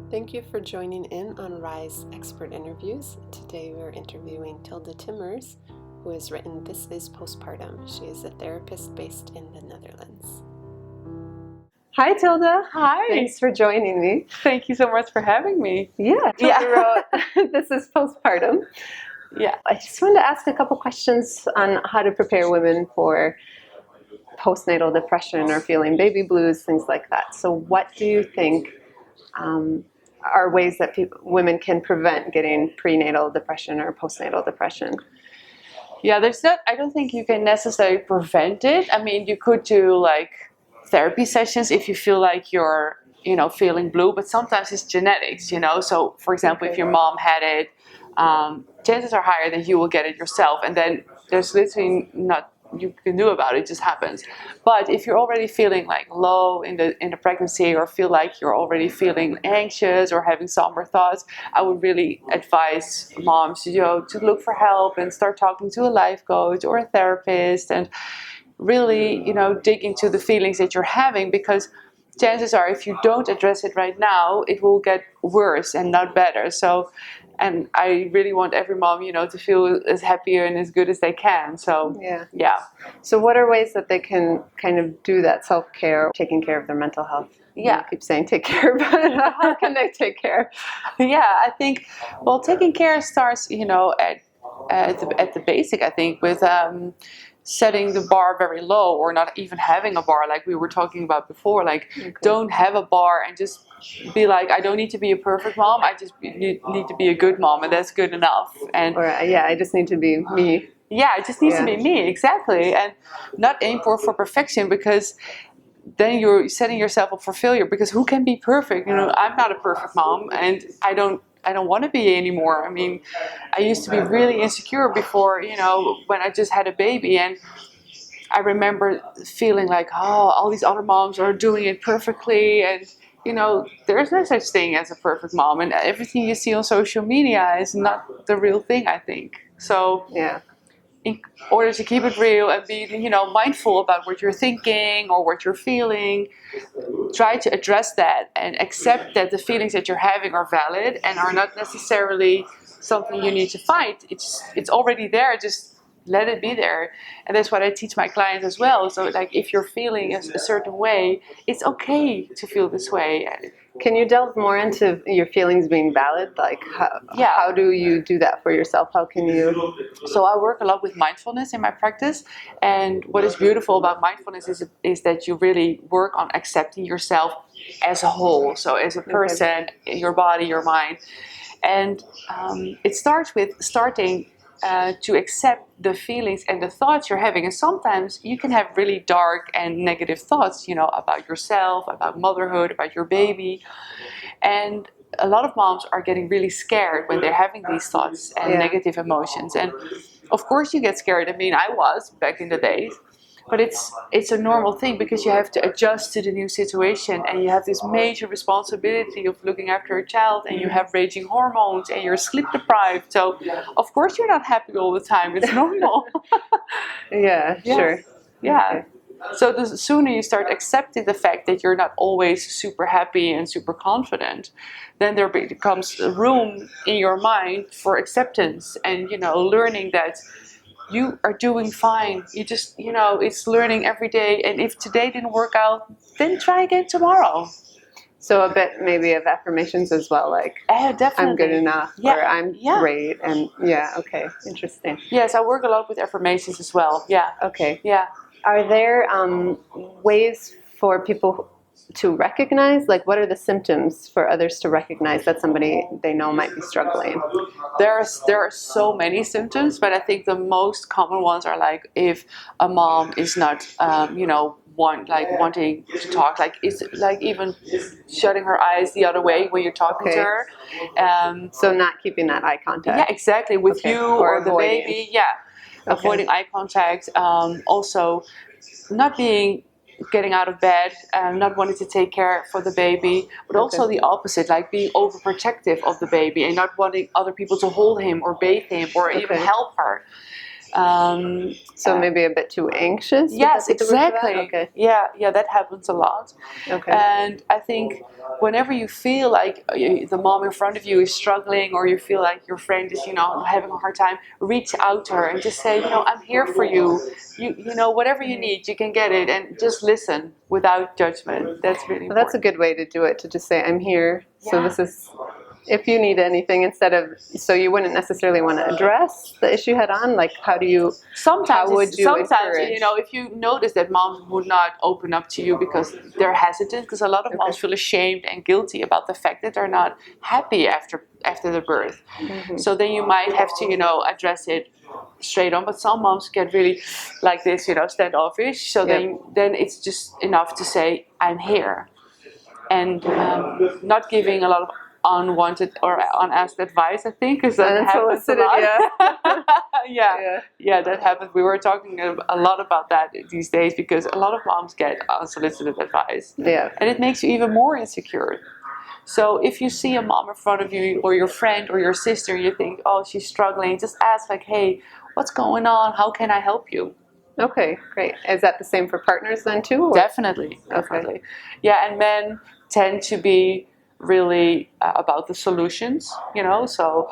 Thank you for joining in on Rise Expert Interviews. Today we're interviewing Tilda Timmers, who has written This is Postpartum. She is a therapist based in the Netherlands. Hi Tilda. Hi. Thanks for joining me. Thank you so much for having me. Tilda wrote This is Postpartum. Yeah. I just wanted to ask a couple questions on how to prepare women for postnatal depression or feeling baby blues, things like that. So what do you think are ways that women can prevent getting prenatal depression or postnatal depression? Yeah, I don't think you can necessarily prevent it. I mean, you could do like therapy sessions if you feel like you're, feeling blue, but sometimes it's genetics, So for example, if your mom had it, chances are higher that you will get it yourself. And then there's literally not you can do about it. It just happens. But if you're already feeling like low in the pregnancy, or feel like you're already feeling anxious or having somber thoughts, I would really advise moms to look for help and start talking to a life coach or a therapist, and really dig into the feelings that you're having, because chances are if you don't address it right now, it will get worse and not better. And I really want every mom, to feel as happier and as good as they can. So, yeah. So what are ways that they can kind of do that self-care, taking care of their mental health? Yeah. I keep saying take care, but how can they take care? Yeah, I think, taking care starts, at the basic, I think, with setting the bar very low, or not even having a bar, like we were talking about before. Like, don't have a bar and just be like, I don't need to be a perfect mom. I just need to be a good mom, and that's good enough. I just need to be me. Yeah, it just needs to be me, exactly, and not aim for perfection, because then you're setting yourself up for failure. Because who can be perfect? I'm not a perfect mom, and I don't want to be anymore. I mean, I used to be really insecure before, when I just had a baby, and I remember feeling like, oh, all these other moms are doing it perfectly, and there's no such thing as a perfect mom, and everything you see on social media is not the real thing, I think. So in order to keep it real and be, mindful about what you're thinking or what you're feeling, try to address that and accept that the feelings that you're having are valid and are not necessarily something you need to fight. It's already there. Just let it be there. And that's what I teach my clients as well. So like, if you're feeling a certain way, it's okay to feel this way. Can you delve more into your feelings being valid? Like, how do you do that for yourself? How can you? So I work a lot with mindfulness in my practice. And what is beautiful about mindfulness is that you really work on accepting yourself as a whole. So as a person, your body, your mind. And it starts with starting to accept the feelings and the thoughts you're having. And sometimes you can have really dark and negative thoughts, about yourself, about motherhood, about your baby. And a lot of moms are getting really scared when they're having these thoughts and negative emotions. And of course you get scared. I mean, I was back in the days. But it's a normal thing, because you have to adjust to the new situation, and you have this major responsibility of looking after a child, and you have raging hormones, and you're sleep deprived. So of course you're not happy all the time. It's normal. Sure. Yeah. Okay. So the sooner you start accepting the fact that you're not always super happy and super confident, then there becomes room in your mind for acceptance and, learning that you are doing fine. You just, it's learning every day. And if today didn't work out, then try again tomorrow. So a bit maybe of affirmations as well, like definitely. I'm good enough, or I'm great, and interesting. Yes, I work a lot with affirmations as well. Yeah. Okay. Yeah. Are there ways for people to recognize, like what are the symptoms for others to recognize that somebody they know might be struggling? There are so many symptoms, but I think the most common ones are like if a mom is not, wanting to talk, like is like even shutting her eyes the other way when you're talking to her. So not keeping that eye contact. Yeah, exactly, with you or the avoiding. baby. Yeah, avoiding eye contact. Also, not getting out of bed, not wanting to take care for the baby, but also the opposite, like being overprotective of the baby and not wanting other people to hold him or bathe him or even help her. So maybe a bit too anxious? Would Yes, that be the word for that? exactly. Okay. Yeah, that happens a lot. Okay. And I think whenever you feel like the mom in front of you is struggling, or you feel like your friend is, having a hard time, reach out to her and just say, I'm here for you. Whatever you need, you can get it, and just listen without judgment. That's really important. Well, that's a good way to do it, to just say, I'm here. So this is, if you need anything, instead of, so you wouldn't necessarily want to address the issue head on. Like, how would you encourage? If you notice that moms would not open up to you because they're hesitant, because a lot of moms feel ashamed and guilty about the fact that they're not happy after the birth. So then you might have to, address it straight on. But some moms get really like this, standoffish. So then it's just enough to say, I'm here. And not giving a lot of unwanted or unasked advice, I think, because that happens a lot. Yeah, that happens. We were talking a lot about that these days, because a lot of moms get unsolicited advice. Yeah. And it makes you even more insecure. So if you see a mom in front of you, or your friend or your sister, and you think, oh, she's struggling, just ask, like, hey, what's going on? How can I help you? Okay, great. Is that the same for partners then too? Or? Definitely. Yeah, and men tend to be really about the solutions, so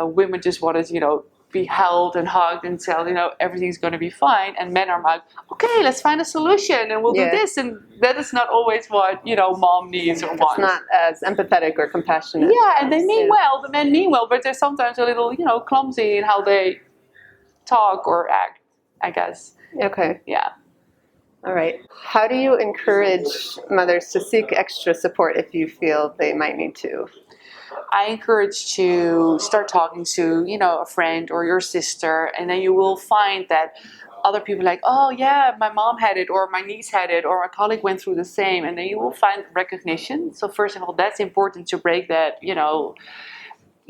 women just want to, be held and hugged and tell, everything's going to be fine, and men are like, okay, let's find a solution and we'll do this, and that is not always what, mom needs or wants. It's not as empathetic or compassionate. Yeah, and they mean well, the men mean well, but they're sometimes a little, clumsy in how they talk or act, I guess. Okay. Yeah. All right. How do you encourage mothers to seek extra support if you feel they might need to? I encourage to start talking to, a friend or your sister, and then you will find that other people like, oh yeah, my mom had it, or my niece had it, or a colleague went through the same, and then you will find recognition. So first of all, that's important to break that,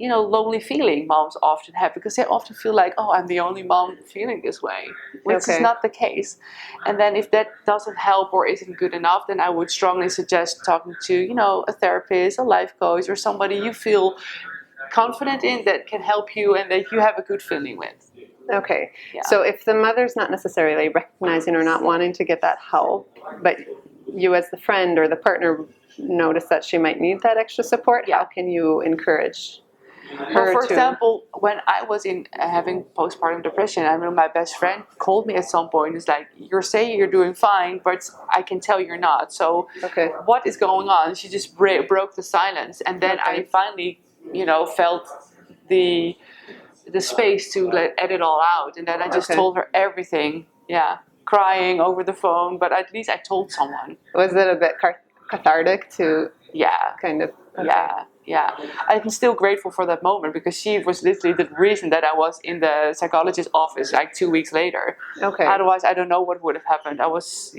lonely feeling moms often have, because they often feel like, oh, I'm the only mom feeling this way, which is not the case. And then if that doesn't help or isn't good enough, then I would strongly suggest talking to, a therapist, a life coach, or somebody you feel confident in that can help you and that you have a good feeling with. Okay. Yeah. So if the mother's not necessarily recognizing or not wanting to get that help, but you as the friend or the partner notice that she might need that extra support, how can you encourage her? Well, for example, when I was having postpartum depression, I remember my best friend called me at some point. It's like, you're saying you're doing fine, but I can tell you're not. So what is going on? She just broke the silence. And then I finally, felt the space to let it all out. And then I just told her everything. Yeah, crying over the phone, but at least I told someone. Was it a bit cathartic to kind of... Yeah. I'm still grateful for that moment, because she was literally the reason that I was in the psychologist's office like 2 weeks later. Otherwise, I don't know what would have happened. It was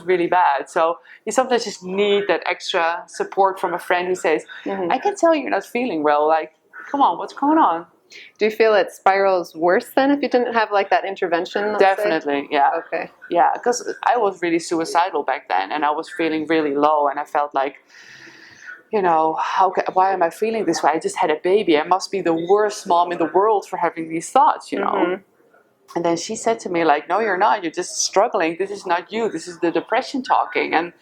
really bad. So you sometimes just need that extra support from a friend who says, I can tell you're not feeling well. Like, come on, what's going on? Do you feel it spirals worse than if you didn't have like that intervention? Definitely, yeah. Okay. Yeah, because I was really suicidal back then, and I was feeling really low, and I felt like, why am I feeling this way? I just had a baby. I must be the worst mom in the world for having these thoughts, And then she said to me, like, no, you're not. You're just struggling. This is not you. This is the depression talking. And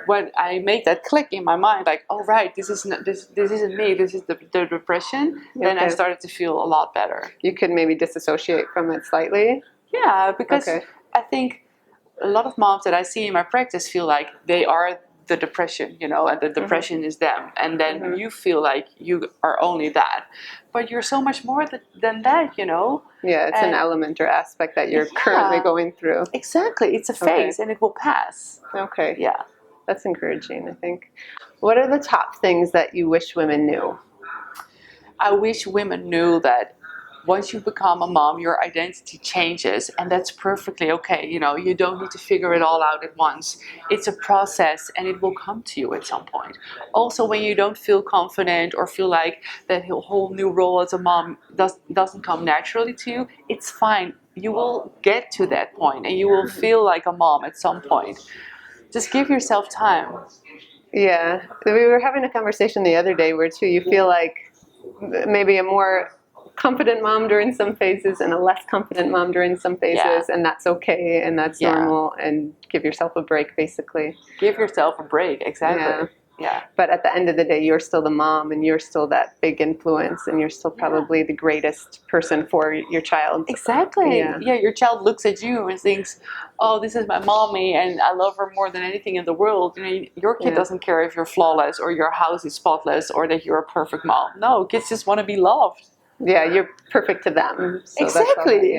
when I made that click in my mind, like, oh, right, this isn't me. This is the depression. Then I started to feel a lot better. You could maybe disassociate from it slightly? Yeah, because I think a lot of moms that I see in my practice feel like they are the depression, and the depression is them. And then you feel like you are only that. But you're so much more than that, Yeah, it's an element or aspect that you're currently going through. Exactly. It's a phase and it will pass. Okay. Yeah. That's encouraging, I think. What are the top things that you wish women knew? I wish women knew that once you become a mom, your identity changes, and that's perfectly okay. You don't need to figure it all out at once. It's a process, and it will come to you at some point. Also, when you don't feel confident or feel like that whole new role as a mom doesn't come naturally to you, it's fine. You will get to that point, and you will feel like a mom at some point. Just give yourself time. Yeah. We were having a conversation the other day where, too, you feel like maybe a more confident mom during some phases and a less confident mom during some phases, and that's okay and that's normal, and give yourself a break, basically. Give yourself a break, exactly. Yeah. But at the end of the day, you're still the mom, and you're still that big influence, and you're still probably the greatest person for your child. Exactly. Yeah, your child looks at you and thinks, oh, this is my mommy, and I love her more than anything in the world. You know, your kid doesn't care if you're flawless or your house is spotless or that you're a perfect mom. No, kids just want to be loved. Yeah, you're perfect to them. So exactly.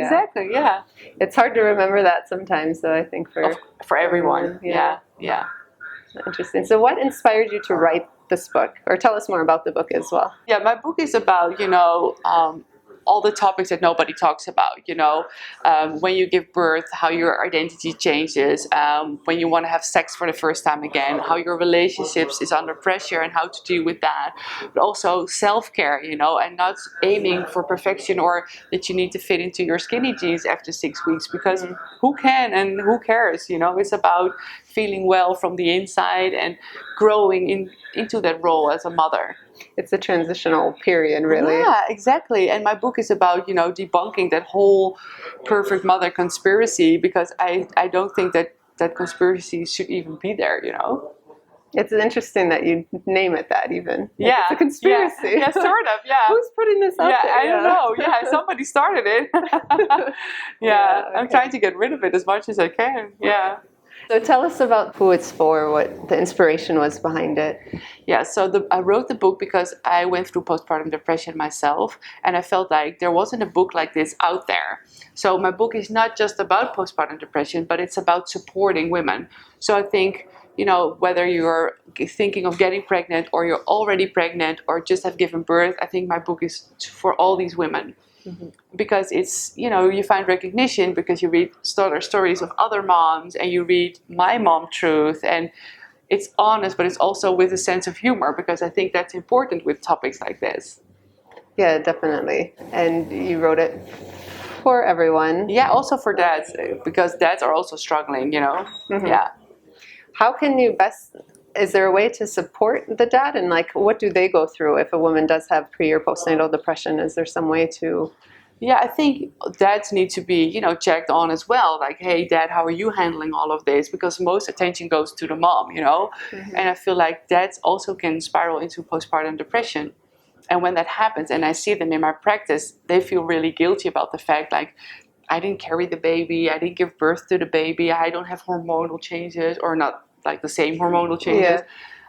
It's hard to remember that sometimes, though, I think, for everyone. Yeah. Interesting. So what inspired you to write this book? Or tell us more about the book as well. Yeah, my book is about, all the topics that nobody talks about, when you give birth, how your identity changes, when you want to have sex for the first time again, how your relationships is under pressure and how to deal with that. But also self-care, and not aiming for perfection or that you need to fit into your skinny jeans after 6 weeks, because who can and who cares, It's about feeling well from the inside and growing into that role as a mother. It's a transitional period, really. Yeah, exactly. And my book is about, debunking that whole perfect mother conspiracy, because I don't think that conspiracy should even be there, It's interesting that you name it that, even. Yeah. It's a conspiracy. Yeah, sort of, yeah. Who's putting this out there? I don't know. Yeah, somebody started it. I'm trying to get rid of it as much as I can. Yeah. So tell us about who it's for, what the inspiration was behind it. Yeah, so I wrote the book because I went through postpartum depression myself, and I felt like there wasn't a book like this out there. So my book is not just about postpartum depression, but it's about supporting women. So I think, whether you're thinking of getting pregnant or you're already pregnant or just have given birth, I think my book is for all these women. Mm-hmm. Because it's, you find recognition because you read stories of other moms and you read my mom truth, and it's honest, but it's also with a sense of humor, because I think that's important with topics like this. Yeah, definitely. And you wrote it for everyone. Yeah, also for dads, because dads are also struggling, Mm-hmm. Yeah. How can you is there a way to support the dad, and what do they go through if a woman does have pre or postnatal depression? Is there some way to? Yeah, I think dads need to be, checked on as well. Like, hey, dad, how are you handling all of this? Because most attention goes to the mom, Mm-hmm. And I feel like dads also can spiral into postpartum depression. And when that happens, and I see them in my practice, they feel really guilty about the fact, like, I didn't carry the baby, I didn't give birth to the baby, I don't have hormonal changes, or not like the same hormonal changes. Yeah.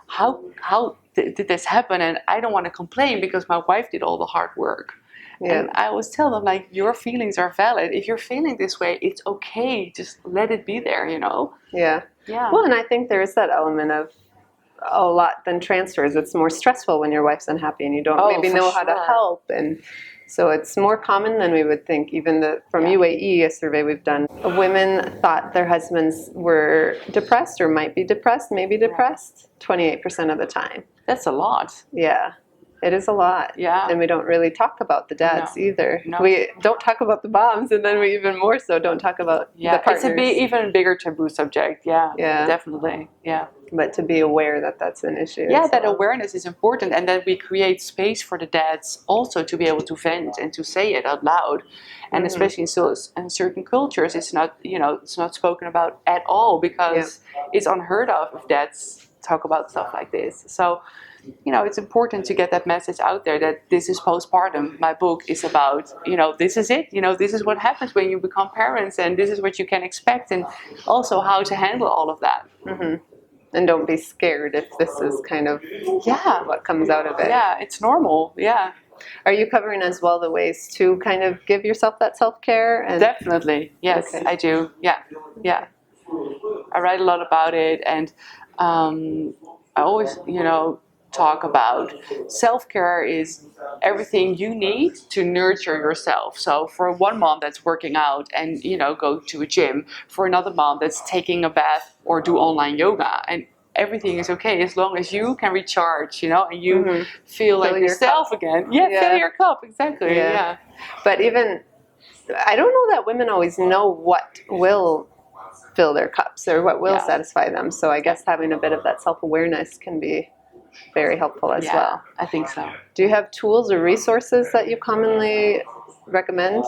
How did this happen? And I don't want to complain because my wife did all the hard work. Yeah. And I always tell them, like, your feelings are valid. If you're feeling this way, it's okay. Just let it be there, Yeah. Well, and I think there is that element of a lot then transfers. It's more stressful when your wife's unhappy and you don't maybe know how to help. And so it's more common than we would think. Even from UAE, a survey we've done, women thought their husbands were depressed or might be depressed, maybe depressed, 28% of the time. That's a lot. Yeah. It is a lot. Yeah. And we don't really talk about the dads either. No. We don't talk about the moms, and then we even more so don't talk about the partners. It's even bigger taboo subject. Yeah. Definitely. Yeah. But to be aware that that's an issue. Yeah, that awareness is important, and that we create space for the dads also to be able to vent and to say it out loud. And especially in certain cultures, it's not, it's not spoken about at all, because it's unheard of if dads talk about stuff like this. So, it's important to get that message out there that this is postpartum. My book is about, this is it. This is what happens when you become parents, and this is what you can expect, and also how to handle all of that. Mm-hmm. And don't be scared if this is kind of what comes out of it. Yeah, it's normal. Yeah. Are you covering as well the ways to kind of give yourself that self-care? Definitely. Yes, I do. Yeah. I write a lot about it, and I always, talk about self-care is everything you need to nurture yourself. So for one mom that's working out and go to a gym, for another mom that's taking a bath or do online yoga, and everything is okay as long as you can recharge, and you feel like yourself again. Fill your cup. Exactly. Yeah. But even I don't know that women always know what will fill their cups or what will satisfy them. So I guess having a bit of that self-awareness can be very helpful as well. I think so. Do you have tools or resources that you commonly recommend?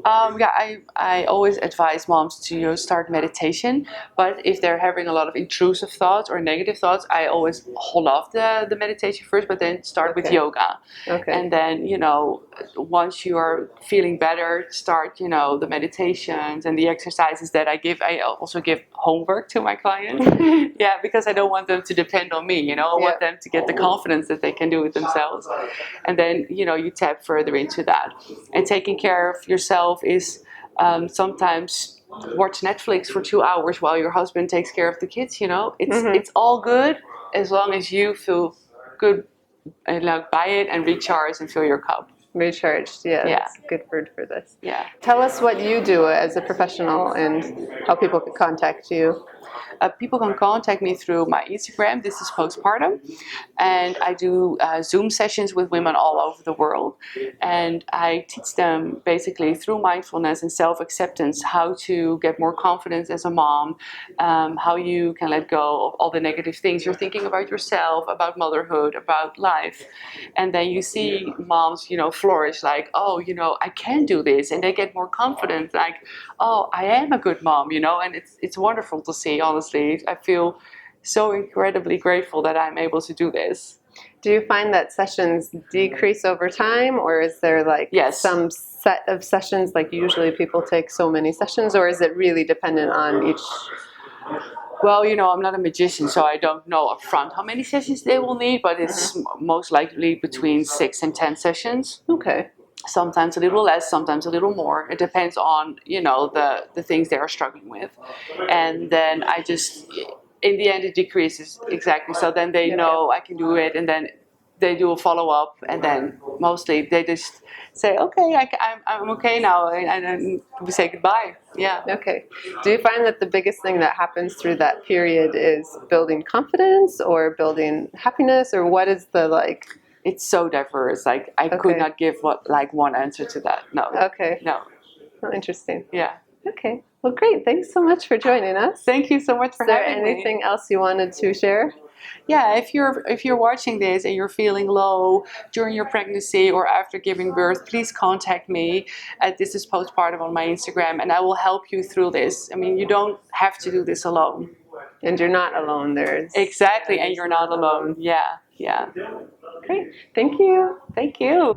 I always advise moms to start meditation, but if they're having a lot of intrusive thoughts or negative thoughts, I always hold off the meditation first, but then start with yoga. Okay. And then, once you are feeling better, start, the meditations and the exercises that I give. I also give homework to my clients. Yeah, because I don't want them to depend on me, I want them to get the confidence that they can do it themselves. And then, you tap further into that. And taking care of yourself is sometimes watch Netflix for 2 hours while your husband takes care of the kids. It's all good as long as you feel good and by it and recharge and fill your cup. Recharged, yeah. That's a good word for this. Yeah. Tell us what you do as a professional and how people can contact you. People can contact me through my Instagram. This is Postpartum. And I do Zoom sessions with women all over the world. And I teach them basically through mindfulness and self-acceptance how to get more confidence as a mom, how you can let go of all the negative things you're thinking about yourself, about motherhood, about life. And then you see moms, flourish like, oh, I can do this. And they get more confident like, oh, I am a good mom, and it's wonderful to see, honestly. I feel so incredibly grateful that I'm able to do this. Do you find that sessions decrease over time, or is there some set of sessions, like usually people take so many sessions, or is it really dependent on each? Well, I'm not a magician, so I don't know upfront how many sessions they will need, but it's most likely between 6 and 10 sessions. Okay. Sometimes a little less, sometimes a little more. It depends on, the things they are struggling with. And then in the end, it decreases, exactly. So then they know I can do it, and then they do a follow-up, and then mostly they just say, okay, I'm okay now, and then we say goodbye. Yeah. Okay. Do you find that the biggest thing that happens through that period is building confidence or building happiness, or what is the It's so diverse. I could not give one answer to that. No. Okay. No. Oh, interesting. Yeah. Okay. Well, great. Thanks so much for joining us. Thank you so much for having me. Is there anything else you wanted to share? Yeah, if you're watching this and you're feeling low during your pregnancy or after giving birth, please contact me at This Is Postpartum on my Instagram, and I will help you through this. I mean, you don't have to do this alone. And you're not alone. Exactly, and you're not alone. Yeah. Great. Thank you. Thank you.